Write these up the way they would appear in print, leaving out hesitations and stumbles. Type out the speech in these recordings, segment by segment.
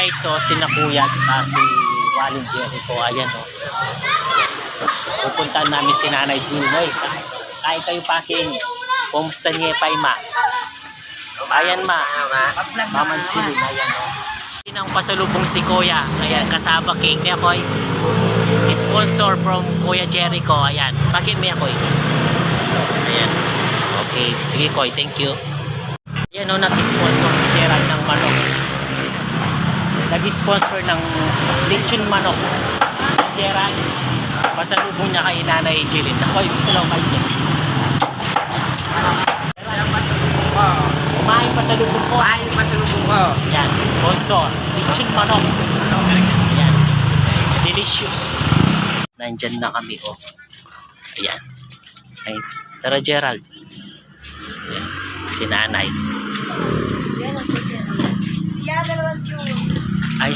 guys, so sina Kuya at si Waling Jericho, ayan o. Pupuntahan namin si Nanay Junoy. Kain kayo paking. Kumusta niya pa ma? Ayan ma. Maman Chilin, ayan o. Ang pasalubong si Kuya. Ayan, kasama cake niya Koy. Sponsor from Kuya Jericho. Ayan. Bakit may Koy? Ayan. Okay. Sige Koy, thank you. Ayan o, nag-sponsor si Gerald ng manok. Nag-sponsor ng lechon manok. Gerald. Pasalubong niya kay Nanay Jilin. Ako'y tulong kayo niya. Kumain pasalubong ko. Kumain pasalubong ko. Yan, sponsor. Lechon manok. Ayan. Delicious. Nandyan na kami, oh. Ayan. Ay, tara, Gerald. Ayan. Si Nanay. Ay.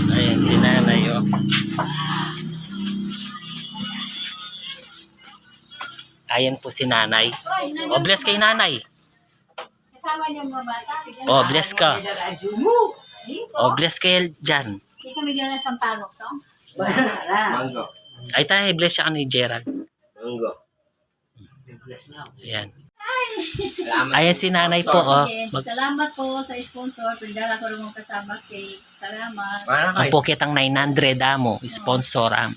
Ayan, si Nanay, oh. Ayan po si Nanay. Oh, bless kay Nanay. Kasama niyo mga bata. Oh, bless ka. Oh, bless kayo dyan. Hindi kami dala ng sampalok, so? Mango. Ay tayo, bless siya ka ni Gerald. Mango. Ayan. Ayan si Nanay po, oh. Salamat po sa sponsor. Pindala ko rin mong kasama cake. Salamat. Ang pukit ang 900 amo, sponsor am.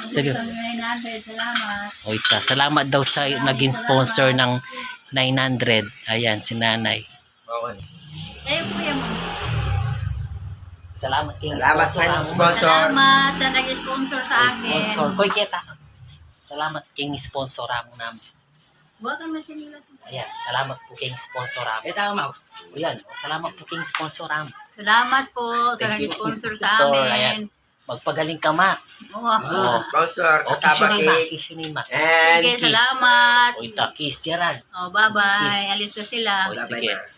Sige. Salamat. O ita, salamat daw sa naging sponsor ng 900. Ayan, si Nanay. Okay. Eh, kuya mo. Salamat king Salamat sponsor. sa amo. sponsor. Salamat sa nag-sponsor sa akin. Sponsor. Koy, kita. Salamat king sponsor amo namin. Baka man sinila. Ayan, salamat po king sponsor amo. Ito ako, Mau. Ayan, salamat po king sponsor amo. Salamat po sa Thank you, nag-sponsor sa sponsor. Ayan. amin. Magpagaling ka ma. Oo. Sponsor, O, kiss kasama yun ma. cake. Kiss yun ma. And Sige, kiss. salamat. O ita, kiss Gerald. Oh, bye-bye. Alis na sila. O Bye-bye, sige. ma.